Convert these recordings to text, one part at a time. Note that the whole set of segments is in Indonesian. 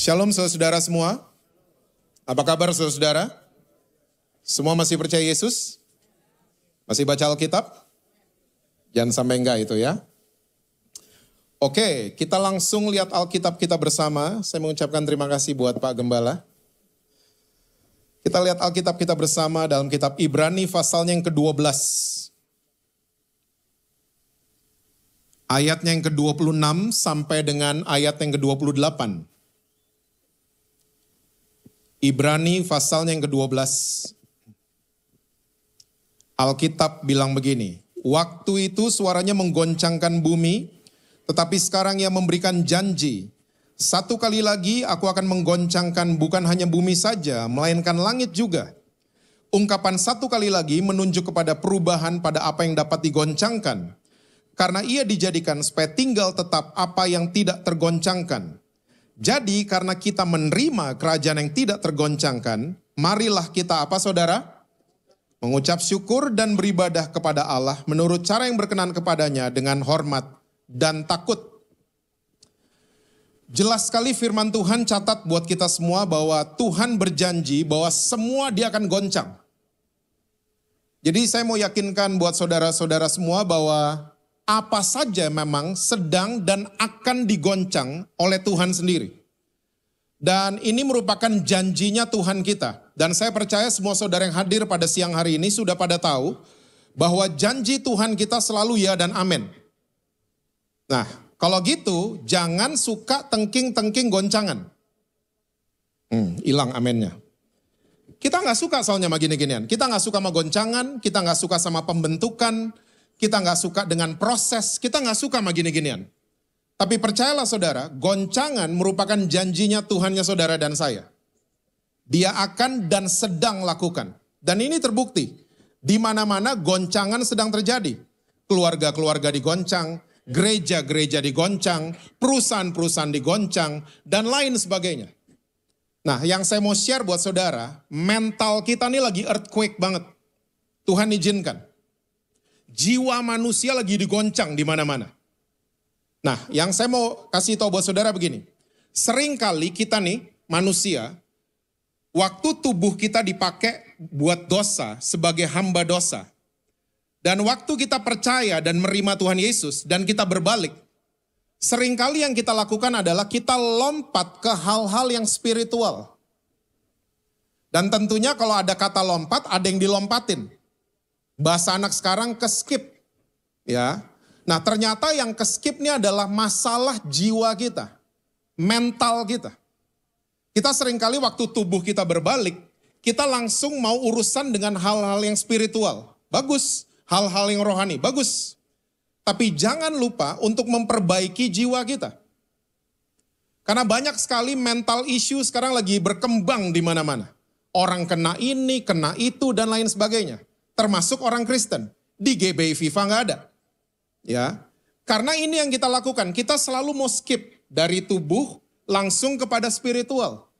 Shalom saudara semua. Apa kabar saudara? Semua masih percaya Yesus? Masih baca Alkitab? Jangan sampai enggak itu ya. Oke, kita langsung lihat Alkitab kita bersama. Saya mengucapkan terima kasih buat Pak Gembala. Kita lihat Alkitab kita bersama dalam kitab Ibrani pasalnya yang ke-12. Ayatnya yang ke-26 sampai dengan ayat yang ke-28. Ibrani pasalnya yang ke-12. Alkitab bilang begini, waktu itu suaranya menggoncangkan bumi, tetapi sekarang ia memberikan janji. Satu kali lagi aku akan menggoncangkan bukan hanya bumi saja, melainkan langit juga. Ungkapan satu kali lagi menunjuk kepada perubahan pada apa yang dapat digoncangkan. Karena ia dijadikan supaya tinggal tetap apa yang tidak tergoncangkan. Jadi karena kita menerima kerajaan yang tidak tergoncangkan, marilah kita apa saudara? Mengucap syukur dan beribadah kepada Allah menurut cara yang berkenan kepadanya dengan hormat dan takut. Jelas sekali firman Tuhan catat buat kita semua bahwa Tuhan berjanji bahwa semua dia akan goncang. Jadi saya mau yakinkan buat saudara-saudara semua bahwa apa saja memang sedang dan akan digoncang oleh Tuhan sendiri. Dan ini merupakan janjinya Tuhan kita. Dan saya percaya semua saudara yang hadir pada siang hari ini sudah pada tahu bahwa janji Tuhan kita selalu ya dan amin. Nah, kalau gitu jangan suka tengking-tengking goncangan. Hilang aminnya. Kita nggak suka soalnya sama gini-ginian. Kita nggak suka sama goncangan, kita nggak suka sama pembentukan, kita nggak suka dengan proses, kita nggak suka sama gini-ginian. Tapi percayalah saudara, goncangan merupakan janjinya Tuhannya saudara dan saya. Dia akan dan sedang lakukan. Dan ini terbukti. Di mana-mana goncangan sedang terjadi. Keluarga-keluarga digoncang, gereja-gereja digoncang, perusahaan-perusahaan digoncang, dan lain sebagainya. Nah, yang saya mau share buat saudara, mental kita ini lagi earthquake banget. Tuhan izinkan. Jiwa manusia lagi digoncang di mana-mana. Nah, yang saya mau kasih tahu buat saudara begini. Seringkali kita nih, manusia, waktu tubuh kita dipakai buat dosa sebagai hamba dosa. Dan waktu kita percaya dan menerima Tuhan Yesus dan kita berbalik, seringkali yang kita lakukan adalah kita lompat ke hal-hal yang spiritual. Dan tentunya kalau ada kata lompat, ada yang dilompatin. Bahasa anak sekarang ke-skip. Ya. Nah, ternyata yang ke-skip ini adalah masalah jiwa kita. Mental kita. Kita seringkali waktu tubuh kita berbalik, kita langsung mau urusan dengan hal-hal yang spiritual. Bagus. Hal-hal yang rohani. Bagus. Tapi jangan lupa untuk memperbaiki jiwa kita. Karena banyak sekali mental issue sekarang lagi berkembang di mana-mana. Orang kena ini, kena itu, dan lain sebagainya. Termasuk orang Kristen. Di GBI FIFA nggak ada. Ya, karena ini yang kita lakukan. Kita selalu mau skip dari tubuh langsung kepada spiritual.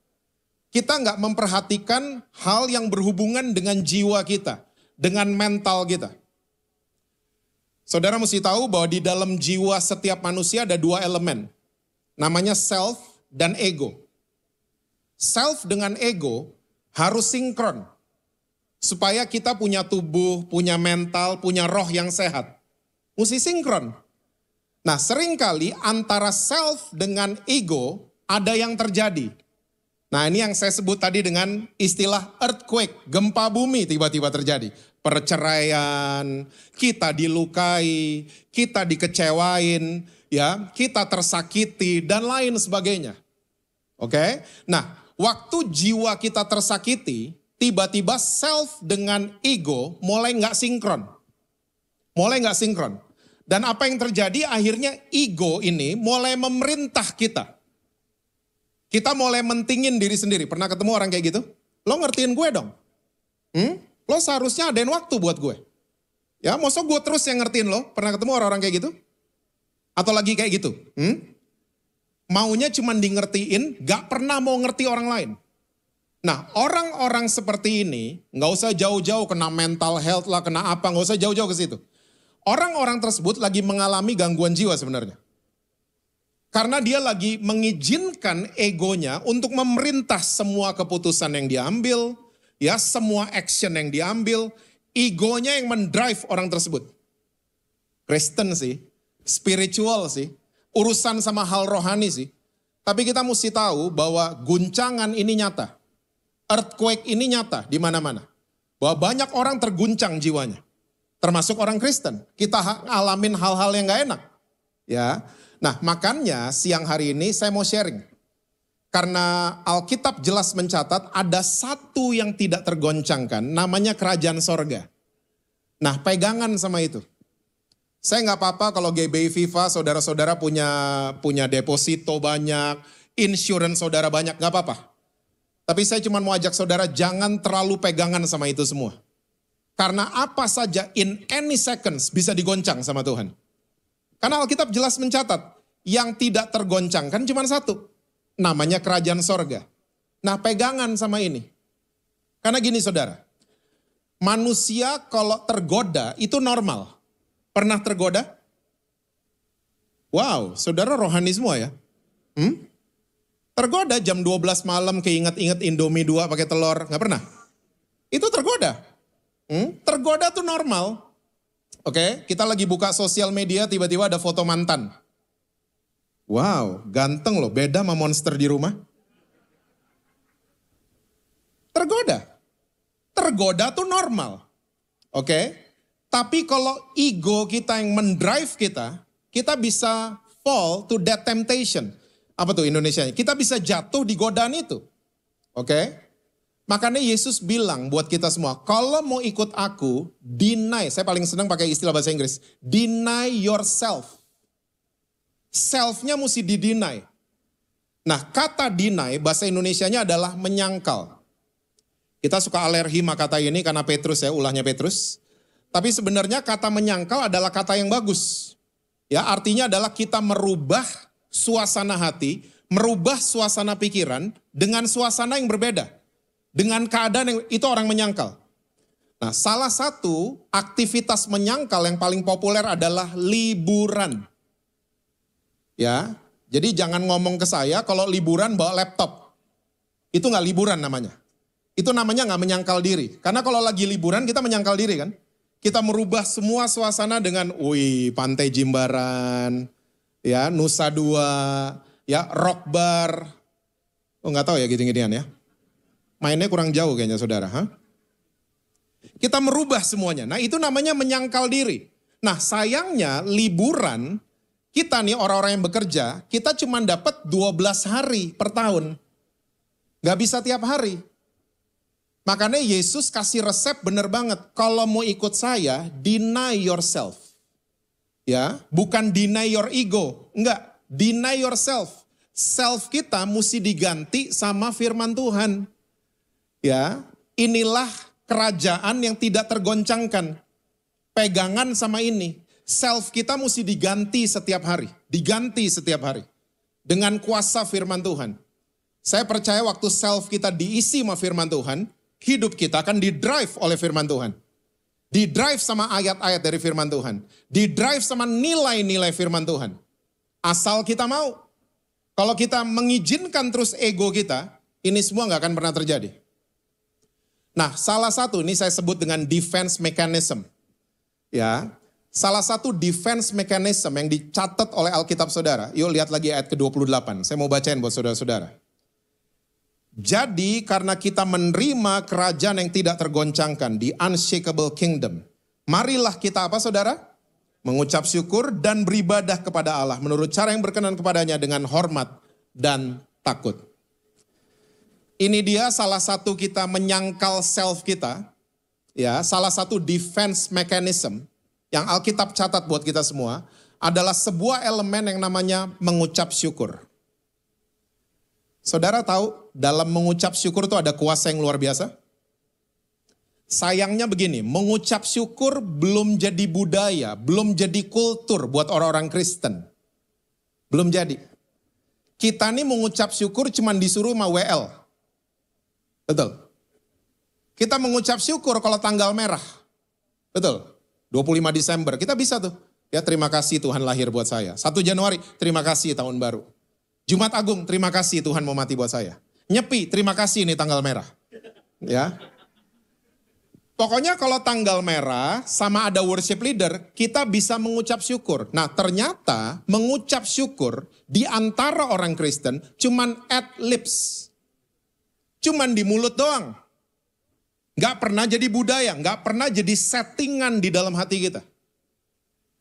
Kita nggak memperhatikan hal yang berhubungan dengan jiwa kita. Dengan mental kita. Saudara mesti tahu bahwa di dalam jiwa setiap manusia ada dua elemen. Namanya self dan ego. Self dengan ego harus sinkron. Supaya kita punya tubuh, punya mental, punya roh yang sehat. Mesti sinkron. Nah, seringkali antara self dengan ego ada yang terjadi. Nah, ini yang saya sebut tadi dengan istilah earthquake, gempa bumi tiba-tiba terjadi. Perceraian, kita dilukai, kita dikecewain, ya, kita tersakiti dan lain sebagainya. Oke? Nah, waktu jiwa kita tersakiti, tiba-tiba self dengan ego mulai nggak sinkron. Mulai nggak sinkron. Dan apa yang terjadi akhirnya ego ini mulai memerintah kita. Kita mulai mentingin diri sendiri. Pernah ketemu orang kayak gitu? Lo ngertiin gue dong. Lo seharusnya adain waktu buat gue. Ya, masa gue terus yang ngertiin lo? Pernah ketemu orang-orang kayak gitu? Atau lagi kayak gitu? Maunya cuma di ngertiin, gak pernah mau ngerti orang lain. Nah, orang-orang seperti ini, nggak usah jauh-jauh kena mental health lah, kena apa, nggak usah jauh-jauh ke situ. Orang-orang tersebut lagi mengalami gangguan jiwa sebenarnya. Karena dia lagi mengizinkan egonya untuk memerintah semua keputusan yang diambil, ya, semua action yang diambil, egonya yang mendrive orang tersebut. Kristen sih, spiritual sih, urusan sama hal rohani sih. Tapi kita mesti tahu bahwa guncangan ini nyata. Earthquake ini nyata di mana-mana. Bahwa banyak orang terguncang jiwanya. Termasuk orang Kristen. Kita ngalamin hal-hal yang gak enak. Ya. Nah, makanya siang hari ini saya mau sharing. Karena Alkitab jelas mencatat ada satu yang tidak tergoncangkan, namanya kerajaan sorga. Nah, pegangan sama itu. Saya nggak apa-apa kalau GBI FIFA saudara-saudara punya deposito banyak, insurance saudara banyak, nggak apa-apa. Tapi saya cuma mau ajak saudara jangan terlalu pegangan sama itu semua. Karena apa saja in any seconds bisa digoncang sama Tuhan. Karena Alkitab jelas mencatat, yang tidak tergoncangkan cuma satu. Namanya kerajaan sorga. Nah, pegangan sama ini. Karena gini saudara, manusia kalau tergoda itu normal. Pernah tergoda? Wow, saudara rohani semua ya. Tergoda jam 12 malam keinget-inget Indomie 2 pakai telur, nggak pernah? Itu tergoda. Tergoda tuh normal. Oke, kita lagi buka sosial media tiba-tiba ada foto mantan. Wow, ganteng loh, beda sama monster di rumah. Tergoda. Tergoda tuh normal. Oke, tapi kalau ego kita yang mendrive kita bisa fall to that temptation. Apa tuh Indonesianya? Kita bisa jatuh di godaan itu. Oke, makanya Yesus bilang buat kita semua, kalau mau ikut aku, deny. Saya paling senang pakai istilah bahasa Inggris. Deny yourself. Self-nya mesti di-deny. Nah, kata deny bahasa Indonesianya adalah menyangkal. Kita suka alergi sama kata ini karena Petrus ya, ulahnya Petrus. Tapi sebenarnya kata menyangkal adalah kata yang bagus. Ya, artinya adalah kita merubah suasana hati, merubah suasana pikiran dengan suasana yang berbeda. Dengan keadaan yang itu orang menyangkal. Nah, salah satu aktivitas menyangkal yang paling populer adalah liburan. Ya, jadi jangan ngomong ke saya kalau liburan bawa laptop. Itu nggak liburan namanya. Itu namanya nggak menyangkal diri. Karena kalau lagi liburan kita menyangkal diri kan. Kita merubah semua suasana dengan, wih, pantai Jimbaran, ya, Nusa Dua, ya, rock bar. Oh nggak tahu ya gitu-gituan ya. Mainnya kurang jauh kayaknya saudara. Kita merubah semuanya. Nah itu namanya menyangkal diri. Nah sayangnya liburan, kita nih orang-orang yang bekerja, kita cuma dapat 12 hari per tahun. Gak bisa tiap hari. Makanya Yesus kasih resep bener banget. Kalau mau ikut saya, deny yourself. Ya, bukan deny your ego. Enggak, deny yourself. Self kita mesti diganti sama firman Tuhan. Ya, inilah kerajaan yang tidak tergoncangkan. Pegangan sama ini. Self kita mesti diganti setiap hari. Diganti setiap hari. Dengan kuasa firman Tuhan. Saya percaya waktu self kita diisi sama firman Tuhan, hidup kita akan didrive oleh firman Tuhan. Didrive sama ayat-ayat dari firman Tuhan. Didrive sama nilai-nilai firman Tuhan. Asal kita mau. Kalau kita mengizinkan terus ego kita, ini semua gak akan pernah terjadi. Nah, salah satu ini saya sebut dengan defense mechanism. Ya, salah satu defense mechanism yang dicatat oleh Alkitab saudara. Yuk lihat lagi ayat ke-28. Saya mau bacain buat saudara-saudara. Jadi karena kita menerima kerajaan yang tidak tergoncangkan, the unshakable kingdom. Marilah kita apa saudara? Mengucap syukur dan beribadah kepada Allah menurut cara yang berkenan kepadanya dengan hormat dan takut. Ini dia salah satu kita menyangkal self kita. Ya, salah satu defense mechanism yang Alkitab catat buat kita semua adalah sebuah elemen yang namanya mengucap syukur. Saudara tahu dalam mengucap syukur itu ada kuasa yang luar biasa? Sayangnya begini, mengucap syukur belum jadi budaya, belum jadi kultur buat orang-orang Kristen. Belum jadi. Kita nih mengucap syukur cuma disuruh sama WL. Betul. Kita mengucap syukur kalau tanggal merah. Betul. 25 Desember, kita bisa tuh. Ya, terima kasih Tuhan lahir buat saya. 1 Januari, terima kasih tahun baru. Jumat Agung, terima kasih Tuhan mau mati buat saya. Nyepi, terima kasih ini tanggal merah. Ya. Pokoknya kalau tanggal merah sama ada worship leader, kita bisa mengucap syukur. Nah, ternyata mengucap syukur di antara orang Kristen cuman at lips. Cuman di mulut doang. Gak pernah jadi budaya, gak pernah jadi settingan di dalam hati kita.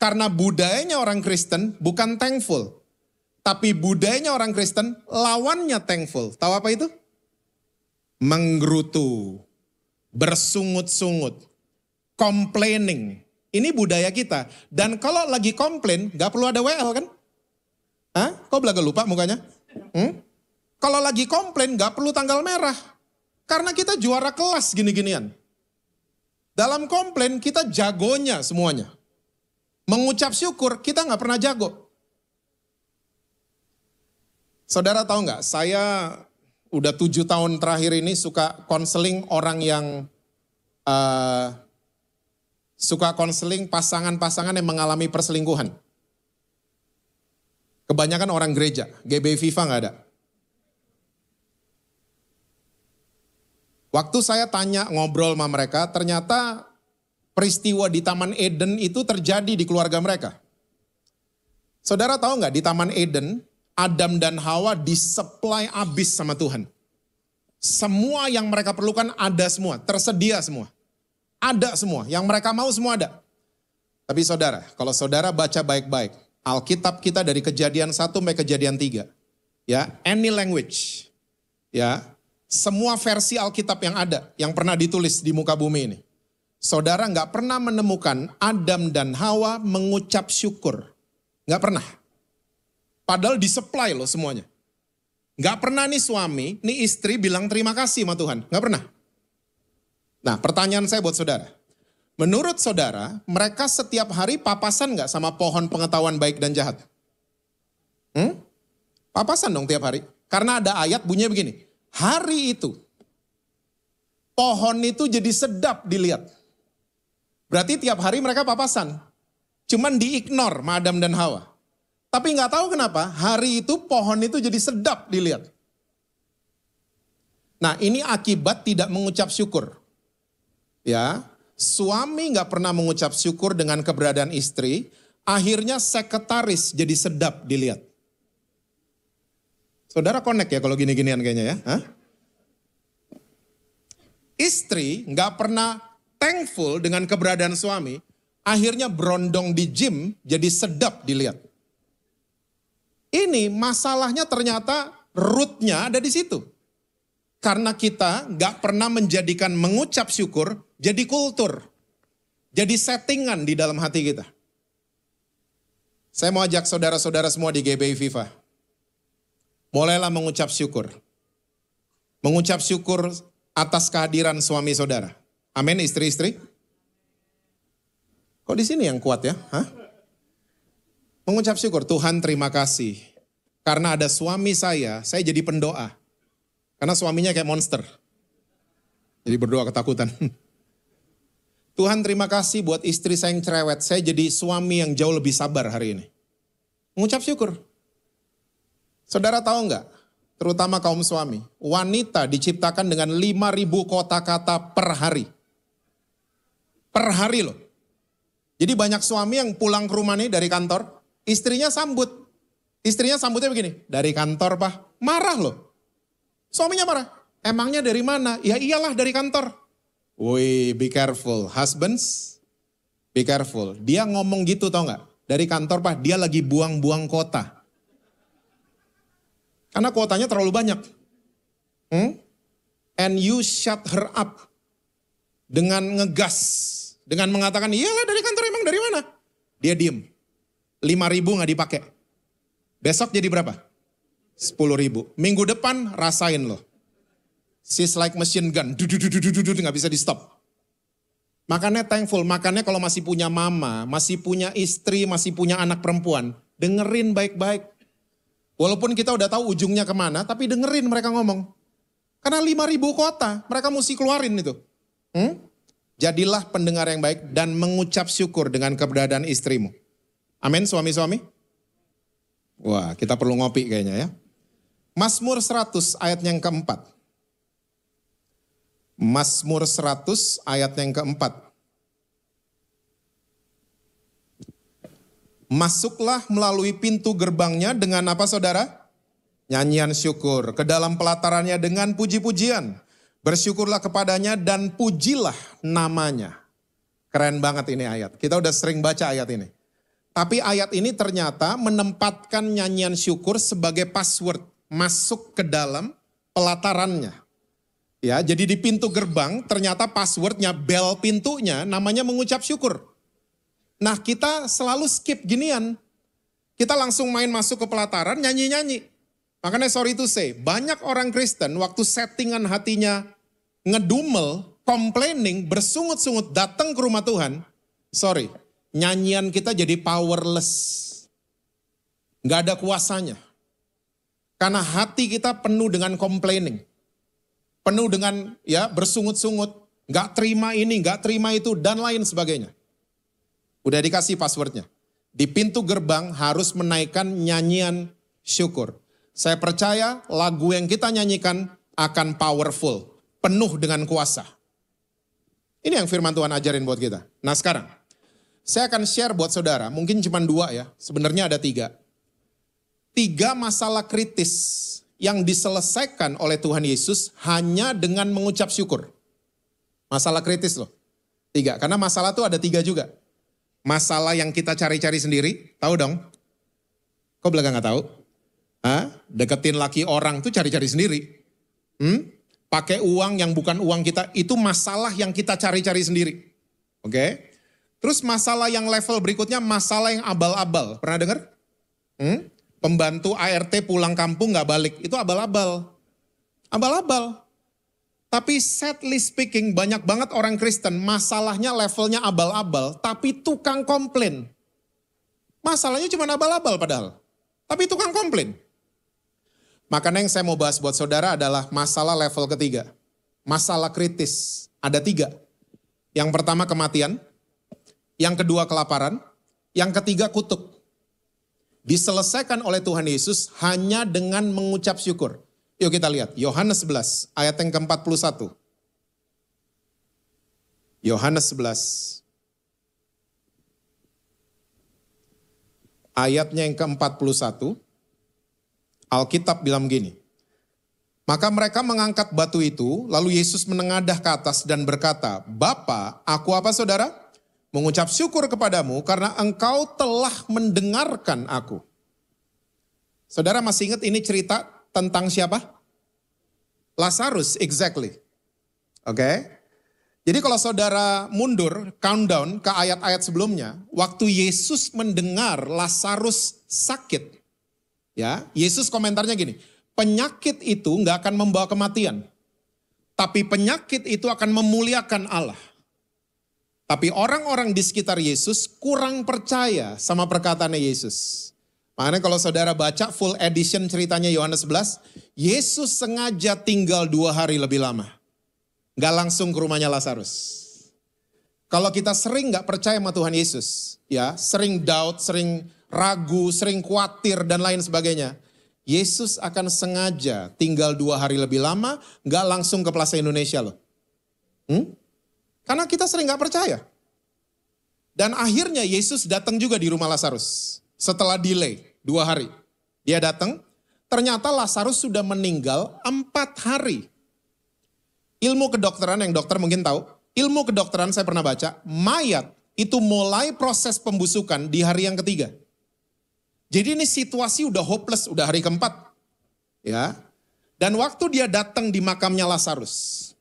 Karena budayanya orang Kristen bukan thankful. Tapi budayanya orang Kristen lawannya thankful. Tahu apa itu? Menggerutu, bersungut-sungut, complaining. Ini budaya kita. Dan kalau lagi komplain, gak perlu ada WL kan? Hah? Kok belaga lupa mukanya? Kalau lagi komplain gak perlu tanggal merah. Karena kita juara kelas gini-ginian. Dalam komplain kita jagonya semuanya. Mengucap syukur kita gak pernah jago. Saudara tahu gak, saya udah 7 tahun terakhir ini suka konseling orang yang suka konseling pasangan-pasangan yang mengalami perselingkuhan. Kebanyakan orang gereja, GBI Viva gak ada. Waktu saya tanya ngobrol sama mereka, ternyata peristiwa di Taman Eden itu terjadi di keluarga mereka. Saudara tahu nggak, di Taman Eden, Adam dan Hawa disupply abis sama Tuhan. Semua yang mereka perlukan ada semua, tersedia semua. Ada semua, yang mereka mau semua ada. Tapi saudara, kalau saudara baca baik-baik, Alkitab kita dari Kejadian 1 sampai Kejadian 3. Ya, any language. Ya, semua versi Alkitab yang ada, yang pernah ditulis di muka bumi ini. Saudara nggak pernah menemukan Adam dan Hawa mengucap syukur. Nggak pernah. Padahal disupply loh semuanya. Nggak pernah nih suami, nih istri bilang terima kasih sama Tuhan. Nggak pernah. Nah, pertanyaan saya buat saudara. Menurut saudara, mereka setiap hari papasan nggak sama pohon pengetahuan baik dan jahat? Papasan dong tiap hari. Karena ada ayat bunyinya begini. Hari itu, pohon itu jadi sedap dilihat. Berarti tiap hari mereka papasan. Cuman di-ignore sama Adam dan Hawa. Tapi nggak tahu kenapa, hari itu pohon itu jadi sedap dilihat. Nah, ini akibat tidak mengucap syukur. Ya, suami nggak pernah mengucap syukur dengan keberadaan istri, akhirnya sekretaris jadi sedap dilihat. Saudara connect ya kalau gini-ginian kayaknya ya. Hah? Istri nggak pernah thankful dengan keberadaan suami, akhirnya berondong di gym jadi sedap dilihat. Ini masalahnya ternyata rootnya ada di situ. Karena kita nggak pernah menjadikan mengucap syukur jadi kultur. Jadi settingan di dalam hati kita. Saya mau ajak saudara-saudara semua di GBI Viva. Mulailah mengucap syukur. Mengucap syukur atas kehadiran suami saudara. Amin, istri-istri. Kok di sini yang kuat ya? Hah? Mengucap syukur, Tuhan terima kasih. Karena ada suami saya jadi pendoa. Karena suaminya kayak monster. Jadi berdoa ketakutan. Tuhan terima kasih buat istri saya yang cerewet. Saya jadi suami yang jauh lebih sabar hari ini. Mengucap syukur. Saudara tahu nggak, terutama kaum suami, wanita diciptakan dengan 5.000 kata-kata per hari. Per hari loh. Jadi banyak suami yang pulang ke rumah nih dari kantor, istrinya sambut. Istrinya sambutnya begini, dari kantor Pak, marah loh. Suaminya marah, emangnya dari mana? Ya iyalah dari kantor. Woi, be careful, husbands, be careful. Dia ngomong gitu tau nggak, dari kantor Pak, dia lagi buang-buang kota. Karena kuotanya terlalu banyak. And you shut her up. Dengan ngegas. Dengan mengatakan, iyalah dari kantor, emang dari mana? Dia diem. 5.000 gak dipakai. Besok jadi berapa? 10.000. Minggu depan rasain loh. She's like machine gun. Gak bisa di stop. Makanya thankful. Makanya kalau masih punya mama, masih punya istri, masih punya anak perempuan, dengerin baik-baik. Walaupun kita udah tahu ujungnya kemana, tapi dengerin mereka ngomong. Karena 5.000 kota, mereka mesti keluarin itu. Jadilah pendengar yang baik dan mengucap syukur dengan keberadaan istrimu. Amin suami-suami? Wah, kita perlu ngopi kayaknya ya. Mazmur 100 ayat yang keempat. Mazmur 100 ayat yang keempat. Masuklah melalui pintu gerbangnya dengan apa saudara? Nyanyian syukur. Ke dalam pelatarannya dengan puji-pujian. Bersyukurlah kepadanya dan pujilah namanya. Keren banget ini ayat. Kita udah sering baca ayat ini. Tapi ayat ini ternyata menempatkan nyanyian syukur sebagai password. Masuk ke dalam pelatarannya. Ya, jadi di pintu gerbang ternyata passwordnya, bel pintunya namanya mengucap syukur. Nah kita selalu skip ginian. Kita langsung main masuk ke pelataran nyanyi-nyanyi. Makanya sorry to say, banyak orang Kristen waktu settingan hatinya ngedumel, complaining, bersungut-sungut datang ke rumah Tuhan. Sorry, nyanyian kita jadi powerless. Gak ada kuasanya. Karena hati kita penuh dengan complaining. Penuh dengan ya bersungut-sungut. Gak terima ini, gak terima itu, dan lain sebagainya. Udah dikasih passwordnya. Di pintu gerbang harus menaikkan nyanyian syukur. Saya percaya lagu yang kita nyanyikan akan powerful. Penuh dengan kuasa. Ini yang firman Tuhan ajarin buat kita. Nah sekarang, saya akan share buat saudara, mungkin cuma 2 ya, sebenarnya ada 3. 3 masalah kritis yang diselesaikan oleh Tuhan Yesus hanya dengan mengucap syukur. Masalah kritis loh. 3, karena masalah tuh ada 3 juga. Masalah yang kita cari-cari sendiri, tahu dong? Kok belakang gak tahu? Hah? Deketin laki orang tuh cari-cari sendiri. Pakai uang yang bukan uang kita, itu masalah yang kita cari-cari sendiri. Oke? Terus masalah yang level berikutnya, masalah yang abal-abal. Pernah dengar? Pembantu ART pulang kampung gak balik, itu abal-abal. Abal-abal. Tapi sadly speaking, banyak banget orang Kristen, masalahnya levelnya abal-abal, tapi tukang komplain. Masalahnya cuma abal-abal padahal, tapi tukang komplain. Makanya yang saya mau bahas buat saudara adalah masalah level ketiga. Masalah kritis, ada 3. Yang pertama kematian, yang kedua kelaparan, yang ketiga kutuk. Diselesaikan oleh Tuhan Yesus hanya dengan mengucap syukur. Yuk kita lihat, Yohanes 11 ayat yang ke-41. Yohanes 11 ayatnya yang ke-41. Alkitab bilang gini. Maka mereka mengangkat batu itu, lalu Yesus menengadah ke atas dan berkata, Bapa, aku apa saudara? Mengucap syukur kepadamu karena engkau telah mendengarkan aku. Saudara masih ingat ini cerita tentang siapa? Lazarus, exactly. Oke. Jadi kalau saudara mundur, countdown ke ayat-ayat sebelumnya, waktu Yesus mendengar Lazarus sakit, ya, Yesus komentarnya gini, penyakit itu nggak akan membawa kematian, tapi penyakit itu akan memuliakan Allah. Tapi orang-orang di sekitar Yesus kurang percaya sama perkataannya Yesus. Makanya kalau saudara baca full edition ceritanya Yohanes 11, Yesus sengaja tinggal 2 hari lebih lama. Gak langsung ke rumahnya Lazarus. Kalau kita sering gak percaya sama Tuhan Yesus, ya sering doubt, sering ragu, sering khawatir dan lain sebagainya. Yesus akan sengaja tinggal 2 hari lebih lama, gak langsung ke Plaza Indonesia loh. Karena kita sering gak percaya. Dan akhirnya Yesus datang juga di rumah Lazarus. Setelah delay 2 hari. Dia datang, ternyata Lazarus sudah meninggal 4 hari. Ilmu kedokteran yang dokter mungkin tahu. Ilmu kedokteran saya pernah baca, mayat itu mulai proses pembusukan di hari yang ketiga. Jadi ini situasi udah hopeless, udah hari keempat. Ya. Dan waktu dia datang di makamnya Lazarus,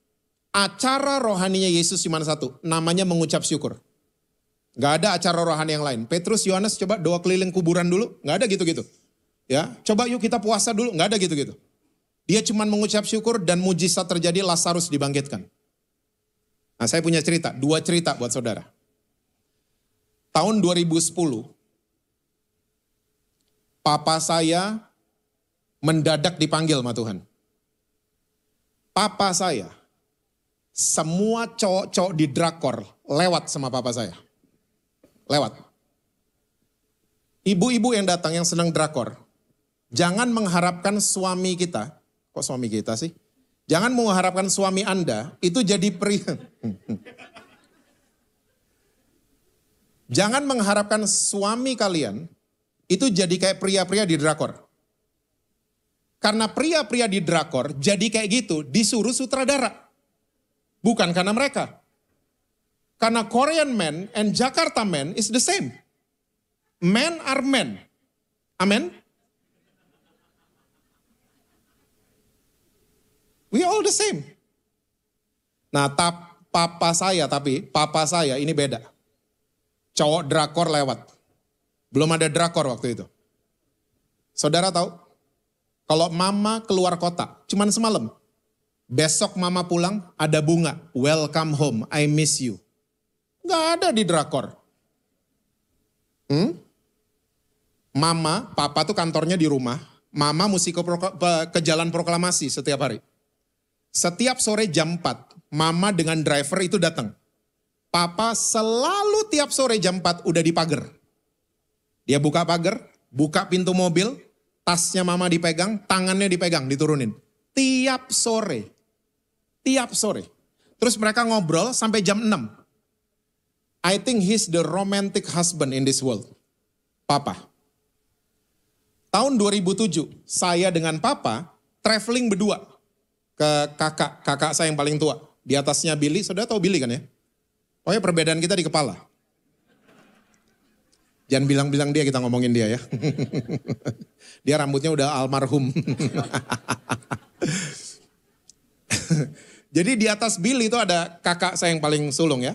acara rohaninya Yesus cuma satu, namanya mengucap syukur. Gak ada acara rohani yang lain. Petrus, Yohanes coba doa keliling kuburan dulu. Gak ada gitu-gitu. Ya, coba yuk kita puasa dulu. Gak ada gitu-gitu. Dia cuma mengucap syukur dan mujizat terjadi, Lazarus dibangkitkan. Nah saya punya cerita, 2 cerita buat saudara. Tahun 2010, papa saya mendadak dipanggil sama Tuhan. Papa saya, semua cowok-cowok di drakor lewat sama papa saya. Lewat. Ibu-ibu yang datang yang senang drakor, jangan mengharapkan suami kita, kok suami kita sih? Jangan mengharapkan suami Anda itu jadi pria. Jangan mengharapkan suami kalian itu jadi kayak pria-pria di drakor. Karena pria-pria di drakor jadi kayak gitu disuruh sutradara. Bukan karena mereka. Karena Korean men and Jakarta men is the same. Men are men. Amen. We all the same. Nah, papa saya ini beda. Cowok drakor lewat. Belum ada drakor waktu itu. Saudara tahu? Kalau mama keluar kota, cuman semalam. Besok mama pulang, ada bunga. Welcome home, I miss you. Gak ada di drakor. Papa tuh kantornya di rumah. Mama mesti ke jalan proklamasi setiap hari. Setiap sore jam 4, mama dengan driver itu datang. Papa selalu tiap sore jam 4 udah di pagar. Dia buka pagar, buka pintu mobil, tasnya mama dipegang, tangannya dipegang, diturunin. Tiap sore. Terus mereka ngobrol sampai jam 6. I think he's the romantic husband in this world. Papa. Tahun 2007, saya dengan papa traveling berdua ke kakak saya yang paling tua. Di atasnya Billy, saudara tahu Billy kan ya? Pokoknya perbedaan kita di kepala. Jangan bilang-bilang dia, kita ngomongin dia ya. Dia rambutnya udah almarhum. Jadi di atas Billy itu ada kakak saya yang paling sulung ya.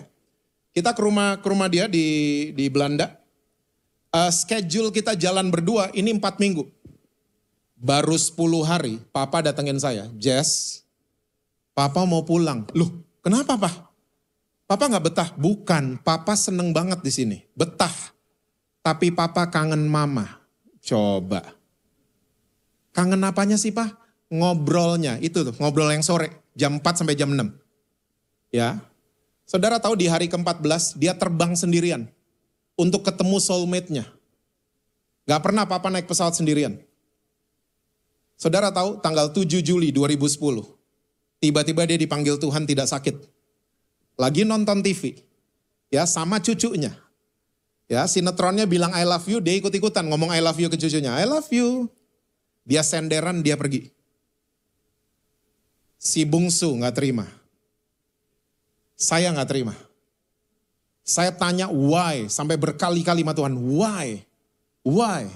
Kita ke rumah dia di Belanda. Schedule kita jalan berdua ini 4 minggu. Baru 10 hari papa datengin saya. Jess, papa mau pulang. Loh, kenapa pak? Papa gak betah? Bukan, papa seneng banget di sini. Betah. Tapi papa kangen mama. Coba. Kangen apanya sih pak? Ngobrolnya, itu tuh, ngobrol yang sore. Jam 4 sampai jam 6. Ya. Saudara tahu di hari ke-14 dia terbang sendirian. Untuk ketemu soulmate-nya. Gak pernah papa naik pesawat sendirian. Saudara tahu tanggal 7 Juli 2010. Tiba-tiba dia dipanggil Tuhan tidak sakit. Lagi nonton TV, ya sama cucunya. Ya sinetronnya bilang I love you, dia ikut-ikutan ngomong I love you ke cucunya. I love you. Dia senderan, dia pergi. Si bungsu gak terima. Saya gak terima. Saya tanya why, sampai berkali-kali sama Tuhan, why? Why?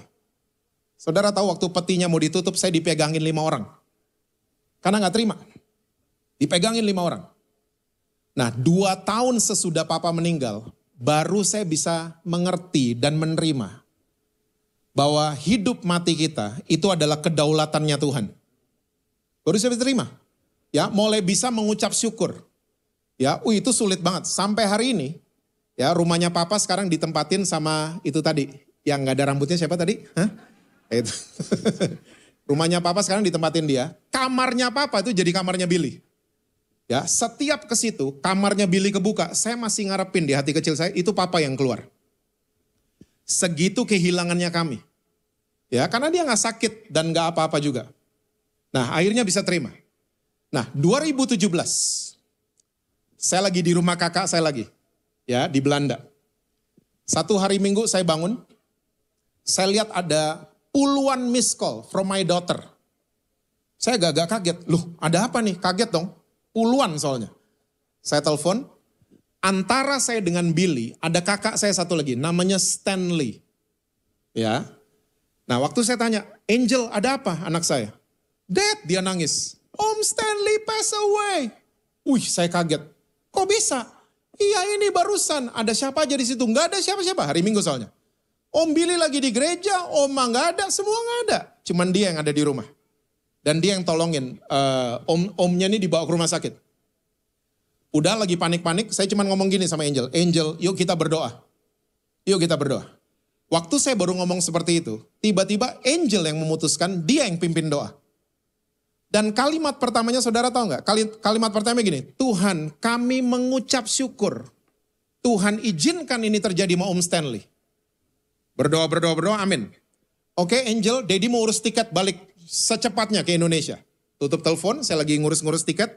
Saudara tahu waktu petinya mau ditutup, saya dipegangin 5 orang. Karena gak terima. Dipegangin 5 orang. Nah 2 tahun sesudah papa meninggal, baru saya bisa mengerti dan menerima bahwa hidup mati kita itu adalah kedaulatannya Tuhan. Baru saya bisa terima. Ya, mulai bisa mengucap syukur. Ya, itu sulit banget. Sampai hari ini, ya rumahnya papa sekarang ditempatin sama itu tadi. Yang gak ada rambutnya siapa tadi? Hah? Itu. Rumahnya papa sekarang ditempatin dia. Kamarnya papa itu jadi kamarnya Billy. Ya, setiap ke situ, kamarnya Billy kebuka, saya masih ngarepin di hati kecil saya, itu papa yang keluar. Segitu kehilangannya kami. Ya, karena dia gak sakit dan gak apa-apa juga. Nah, akhirnya bisa terima. Nah, 2017, saya lagi di rumah kakak saya lagi. Ya, di Belanda. Satu hari Minggu saya bangun, saya lihat ada puluhan miss call from my daughter. Saya agak kaget, loh ada apa nih? Kaget dong. Puluhan soalnya. Saya telepon, antara saya dengan Billy, ada kakak saya satu lagi, namanya Stanley. Ya. Nah waktu saya tanya, Angel ada apa anak saya? Dad, dia nangis. Om Stanley pass away. Wih, saya kaget. Kok bisa? Iya ini barusan, ada siapa aja di situ? Nggak ada siapa-siapa, hari Minggu soalnya. Om Billy lagi di gereja, Oma nggak ada, semua nggak ada. Cuman dia yang ada di rumah. Dan dia yang tolongin, omnya ini dibawa ke rumah sakit. Udah lagi panik-panik, saya cuma ngomong gini sama Angel. Angel, yuk kita berdoa. Yuk kita berdoa. Waktu saya baru ngomong seperti itu, tiba-tiba Angel yang memutuskan, dia yang pimpin doa. Dan kalimat pertamanya saudara tahu nggak? Kalimat pertamanya gini, Tuhan kami mengucap syukur. Tuhan izinkan ini terjadi sama Om Stanley. Berdoa, berdoa, berdoa, amin. Oke, Angel, Daddy mau urus tiket balik secepatnya ke Indonesia. Tutup telepon, saya lagi ngurus-ngurus tiket.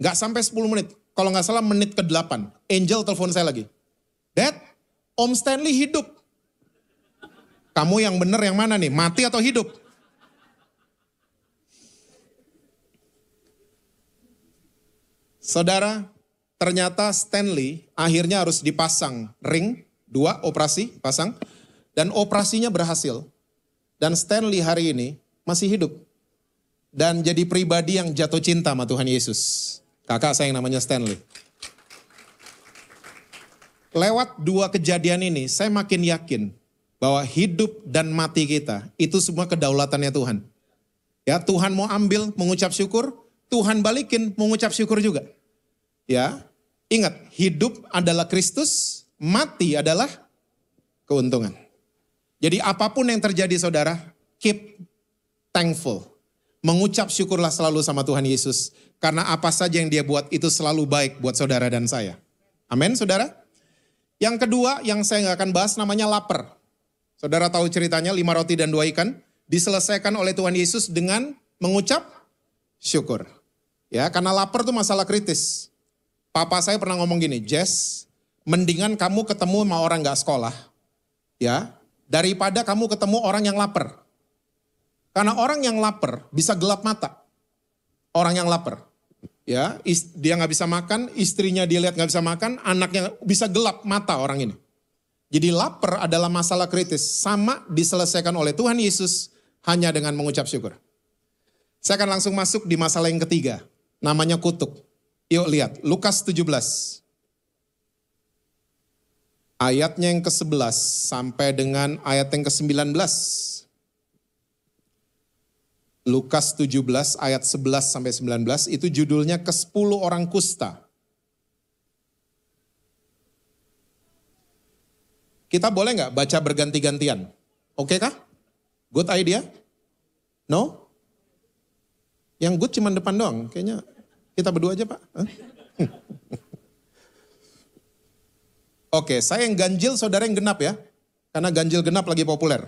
Gak sampai 10 menit. Kalau gak salah menit ke-8. Angel telepon saya lagi. Dad, Om Stanley hidup. Kamu yang bener yang mana nih? Mati atau hidup? Saudara, ternyata Stanley akhirnya harus dipasang ring. 2 operasi, pasang. Dan operasinya berhasil. Dan Stanley hari ini masih hidup. Dan jadi pribadi yang jatuh cinta sama Tuhan Yesus. Kakak saya yang namanya Stanley. Lewat 2 kejadian ini, saya makin yakin bahwa hidup dan mati kita itu semua kedaulatannya Tuhan. Ya, Tuhan mau ambil, mengucap syukur, Tuhan balikin, mengucap syukur juga. Ya, ingat, hidup adalah Kristus, mati adalah keuntungan. Jadi apapun yang terjadi saudara, keep thankful. Mengucap syukurlah selalu sama Tuhan Yesus. Karena apa saja yang dia buat itu selalu baik buat saudara dan saya. Amin saudara. Yang kedua yang saya nggak akan bahas namanya lapar. Saudara tahu ceritanya 5 roti dan 2 ikan. Diselesaikan oleh Tuhan Yesus dengan mengucap syukur. Ya, karena lapar itu masalah kritis. Papa saya pernah ngomong gini, Jess, mendingan kamu ketemu sama orang nggak sekolah. Ya, daripada kamu ketemu orang yang lapar. Karena orang yang lapar bisa gelap mata. Orang yang lapar. Ya, dia nggak bisa makan, istrinya dia lihat nggak bisa makan, anaknya bisa gelap mata orang ini. Jadi lapar adalah masalah kritis. Sama diselesaikan oleh Tuhan Yesus hanya dengan mengucap syukur. Saya akan langsung masuk di masalah yang ketiga. Namanya kutuk. Yuk lihat, Lukas 17. Ayatnya yang ke-11 sampai dengan ayat yang ke-19. Lukas 17 ayat 11 sampai 19 itu judulnya ke-10 orang kusta. Kita boleh nggak baca berganti-gantian? Oke kah? Good idea? No? Yang good cuma depan doang. Kayaknya kita berdua aja Pak. Oke, saya yang ganjil, saudara yang genap ya. Karena ganjil genap lagi populer.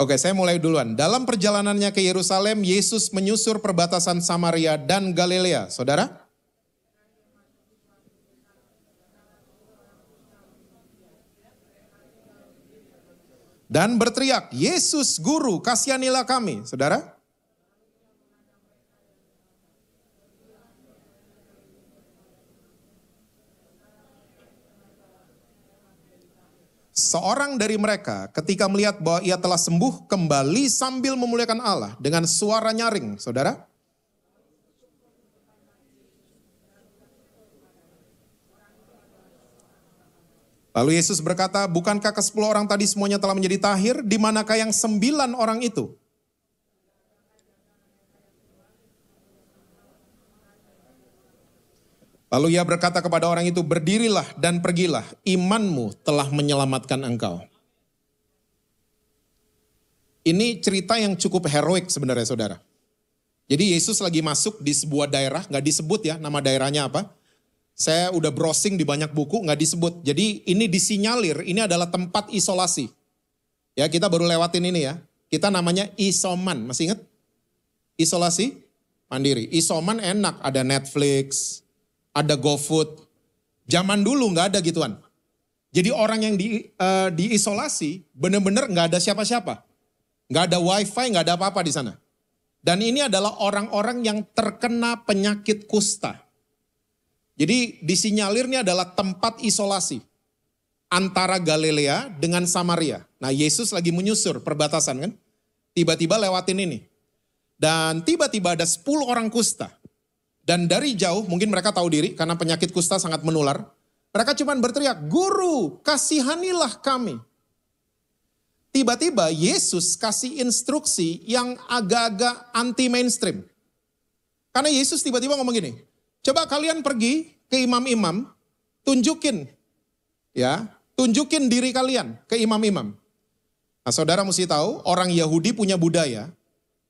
Oke, saya mulai duluan. Dalam perjalanannya ke Yerusalem, Yesus menyusur perbatasan Samaria dan Galilea. Saudara? Dan berteriak, Yesus Guru, kasihanilah kami. Saudara? Seorang dari mereka ketika melihat bahwa ia telah sembuh kembali sambil memuliakan Allah dengan suara nyaring, saudara. Lalu Yesus berkata, bukankah ke-10 orang tadi semuanya telah menjadi tahir, di manakah yang 9 orang itu? Lalu ia berkata kepada orang itu, berdirilah dan pergilah, imanmu telah menyelamatkan engkau. Ini cerita yang cukup heroik sebenarnya saudara. Jadi Yesus lagi masuk di sebuah daerah, gak disebut ya nama daerahnya apa. Saya udah browsing di banyak buku, gak disebut. Jadi ini disinyalir, ini adalah tempat isolasi. Ya kita baru lewatin ini ya. Kita namanya isoman, masih ingat? Isolasi mandiri. Isoman enak, ada Netflix, ada GoFood. Zaman dulu nggak ada gituan. Jadi orang yang diisolasi benar-benar nggak ada siapa-siapa. Nggak ada wifi, nggak ada apa-apa di sana. Dan ini adalah orang-orang yang terkena penyakit kusta. Jadi disinyalir ini adalah tempat isolasi antara Galilea dengan Samaria. Nah Yesus lagi menyusur perbatasan kan. Tiba-tiba lewatin ini. Dan tiba-tiba ada 10 orang kusta. Dan dari jauh, mungkin mereka tahu diri karena penyakit kusta sangat menular. Mereka cuma berteriak, Guru, kasihanilah kami. Tiba-tiba Yesus kasih instruksi yang agak-agak anti-mainstream. Karena Yesus tiba-tiba ngomong gini, coba kalian pergi ke imam-imam, tunjukin diri kalian ke imam-imam. Nah saudara mesti tahu, orang Yahudi punya budaya,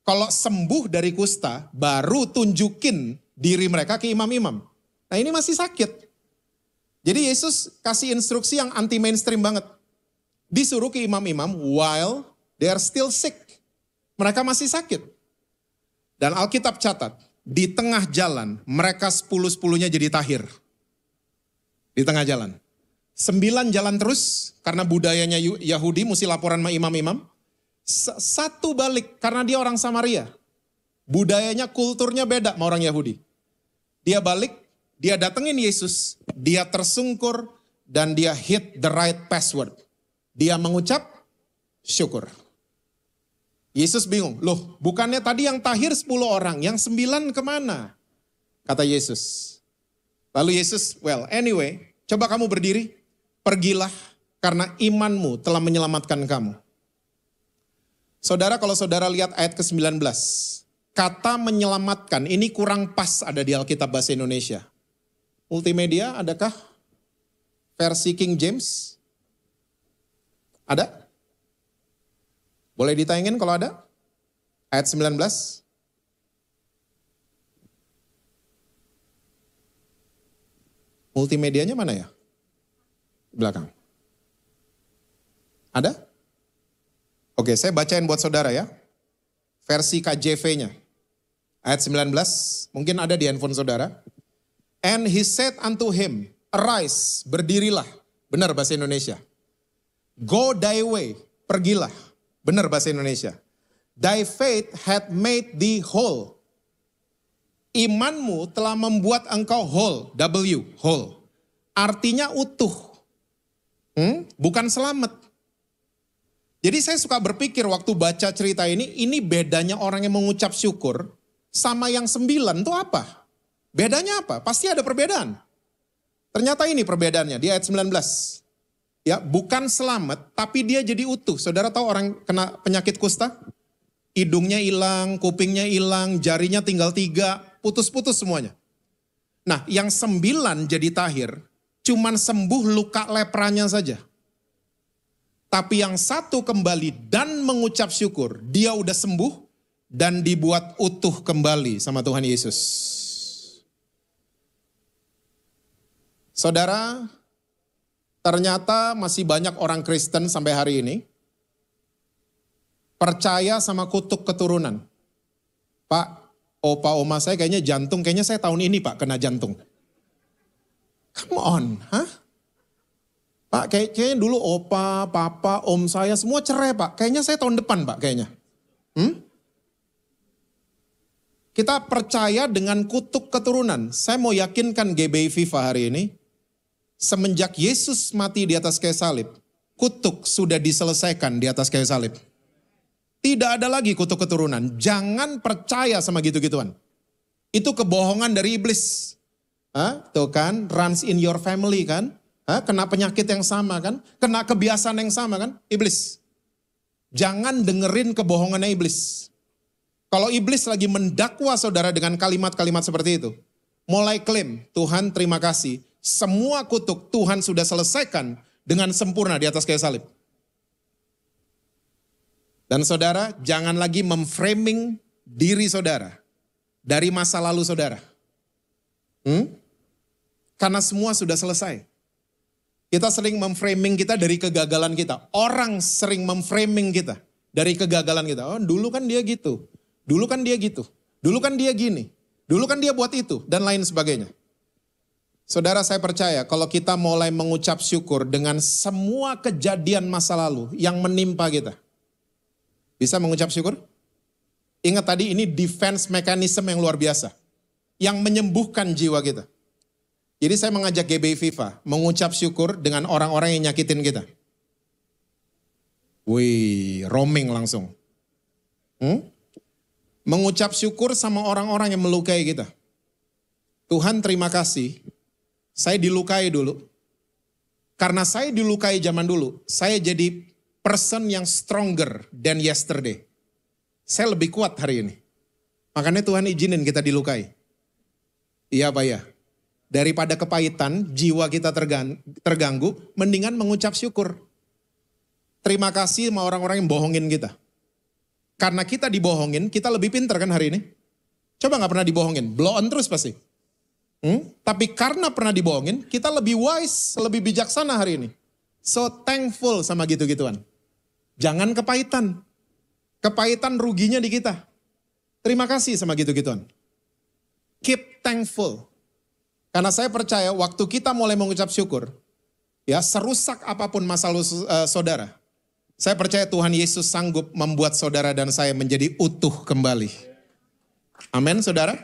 kalau sembuh dari kusta, baru tunjukin diri mereka ke imam-imam. Nah ini masih sakit. Jadi Yesus kasih instruksi yang anti mainstream banget. Disuruh ke imam-imam while they are still sick. Mereka masih sakit. Dan Alkitab catat, di tengah jalan mereka 10-10-nya jadi tahir. Di tengah jalan. 9 jalan terus karena budayanya Yahudi mesti laporan sama imam-imam. 1 balik karena dia orang Samaria. Budayanya, kulturnya beda sama orang Yahudi. Dia balik, dia datengin Yesus, dia tersungkur dan dia hit the right password. Dia mengucap syukur. Yesus bingung, loh bukannya tadi yang tahir 10 orang, yang 9 kemana? Kata Yesus. Lalu Yesus, well anyway, coba kamu berdiri. Pergilah karena imanmu telah menyelamatkan kamu. Saudara, kalau saudara lihat ayat ke-19, kata menyelamatkan ini kurang pas ada di Alkitab bahasa Indonesia. Multimedia, adakah versi King James? Ada? Boleh ditayangin kalau ada? Ayat 19. Multimedianya mana ya? Belakang. Ada? Oke, saya bacain buat saudara ya. Versi KJV-nya. Ayat 19, mungkin ada di handphone saudara. And he said unto him, arise, berdirilah. Benar bahasa Indonesia. Go thy way, pergilah. Benar bahasa Indonesia. Thy faith hath made thee whole. Imanmu telah membuat engkau whole, whole. Artinya utuh. Bukan selamat. Jadi saya suka berpikir waktu baca cerita ini bedanya orang yang mengucap syukur sama yang 9 itu apa? Bedanya apa? Pasti ada perbedaan. Ternyata ini perbedaannya di ayat 19. Ya, bukan selamat tapi dia jadi utuh. Saudara tahu orang kena penyakit kusta? Hidungnya hilang, kupingnya hilang, jarinya tinggal 3, putus-putus semuanya. Nah, yang 9 jadi tahir, cuman sembuh luka lepranya saja. Tapi yang 1 kembali dan mengucap syukur, dia udah sembuh dan dibuat utuh kembali sama Tuhan Yesus. Saudara, ternyata masih banyak orang Kristen sampai hari ini percaya sama kutuk keturunan. Pak, opa oma saya kayaknya jantung, kayaknya saya tahun ini Pak kena jantung. Come on, hah? Pak, kayaknya dulu opa, papa, om saya semua cerai Pak. Kayaknya saya tahun depan Pak kayaknya. Kita percaya dengan kutuk keturunan. Saya mau yakinkan GBI FIFA hari ini, semenjak Yesus mati di atas kayu salib, kutuk sudah diselesaikan di atas kayu salib. Tidak ada lagi kutuk keturunan. Jangan percaya sama gitu-gituan. Itu kebohongan dari iblis. Tuh kan, runs in your family kan. Kena penyakit yang sama kan. Kena kebiasaan yang sama kan. Iblis. Jangan dengerin kebohongannya iblis. Kalau iblis lagi mendakwa saudara dengan kalimat-kalimat seperti itu. Mulai klaim, Tuhan terima kasih. Semua kutuk Tuhan sudah selesaikan dengan sempurna di atas kayu salib. Dan saudara, jangan lagi memframing diri saudara dari masa lalu saudara. Karena semua sudah selesai. Kita sering memframing kita dari kegagalan kita. Orang sering memframing kita dari kegagalan kita. Oh, dulu kan dia gitu. Dulu kan dia gitu. Dulu kan dia gini. Dulu kan dia buat itu dan lain sebagainya. Saudara, saya percaya kalau kita mulai mengucap syukur dengan semua kejadian masa lalu yang menimpa kita. Bisa mengucap syukur? Ingat tadi ini defense mechanism yang luar biasa. Yang menyembuhkan jiwa kita. Jadi saya mengajak GBI FIFA mengucap syukur dengan orang-orang yang nyakitin kita. Wih, roaming langsung. Mengucap syukur sama orang-orang yang melukai kita. Tuhan terima kasih, saya dilukai dulu. Karena saya dilukai zaman dulu, saya jadi person yang stronger than yesterday. Saya lebih kuat hari ini. Makanya Tuhan izinin kita dilukai. Iya Pak ya. Daripada kepahitan, jiwa kita terganggu, mendingan mengucap syukur. Terima kasih sama orang-orang yang bohongin kita. Karena kita dibohongin, kita lebih pintar kan hari ini. Coba gak pernah dibohongin, blow on terus pasti. Tapi karena pernah dibohongin, kita lebih wise, lebih bijaksana hari ini. So thankful sama gitu-gituan. Jangan kepahitan. Kepahitan ruginya di kita. Terima kasih sama gitu-gituan. Keep thankful. Karena saya percaya waktu kita mulai mengucap syukur, ya serusak apapun masa lalu saudara, saya percaya Tuhan Yesus sanggup membuat saudara dan saya menjadi utuh kembali. Amin, saudara.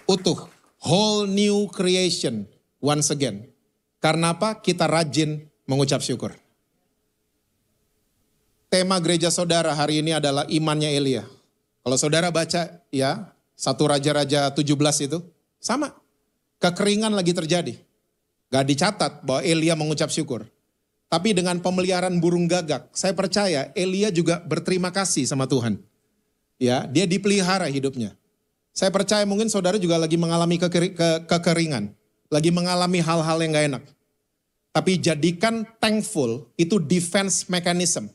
Utuh. Whole new creation once again. Karena apa? Kita rajin mengucap syukur. Tema gereja saudara hari ini adalah imannya Elia. Kalau saudara baca ya, 1 Raja-Raja 17 itu, sama. Kekeringan lagi terjadi. Gak dicatat bahwa Elia mengucap syukur. Tapi dengan pemeliharaan burung gagak, saya percaya Elia juga berterima kasih sama Tuhan. Ya, dia dipelihara hidupnya. Saya percaya mungkin saudara juga lagi mengalami kekeringan. Lagi mengalami hal-hal yang gak enak. Tapi jadikan thankful itu defense mechanism.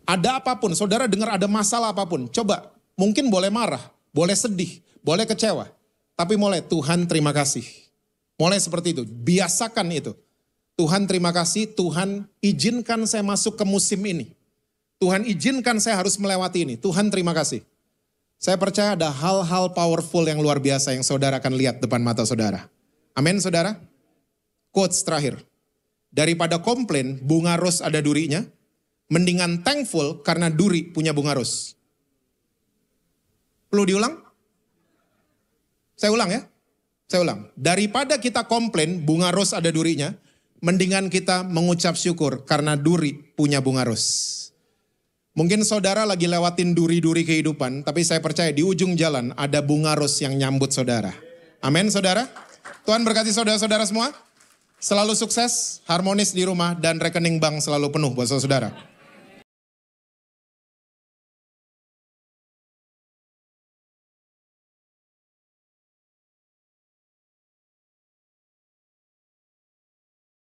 Ada apapun, saudara dengar ada masalah apapun, coba mungkin boleh marah, boleh sedih, boleh kecewa. Tapi mulai Tuhan terima kasih. Mulai seperti itu, biasakan itu. Tuhan terima kasih, Tuhan izinkan saya masuk ke musim ini. Tuhan izinkan saya harus melewati ini, Tuhan terima kasih. Saya percaya ada hal-hal powerful yang luar biasa yang saudara akan lihat depan mata saudara. Amin saudara. Quotes terakhir. Daripada komplain, bunga ros ada durinya. Mendingan thankful karena duri punya bunga ros. Perlu diulang? Saya ulang ya. Saya ulang. Daripada kita komplain bunga ros ada durinya. Mendingan kita mengucap syukur karena duri punya bunga ros. Mungkin saudara lagi lewatin duri-duri kehidupan. Tapi saya percaya di ujung jalan ada bunga ros yang nyambut saudara. Amin saudara. Tuhan berkati saudara-saudara semua. Selalu sukses, harmonis di rumah, dan rekening bank selalu penuh buat saudara.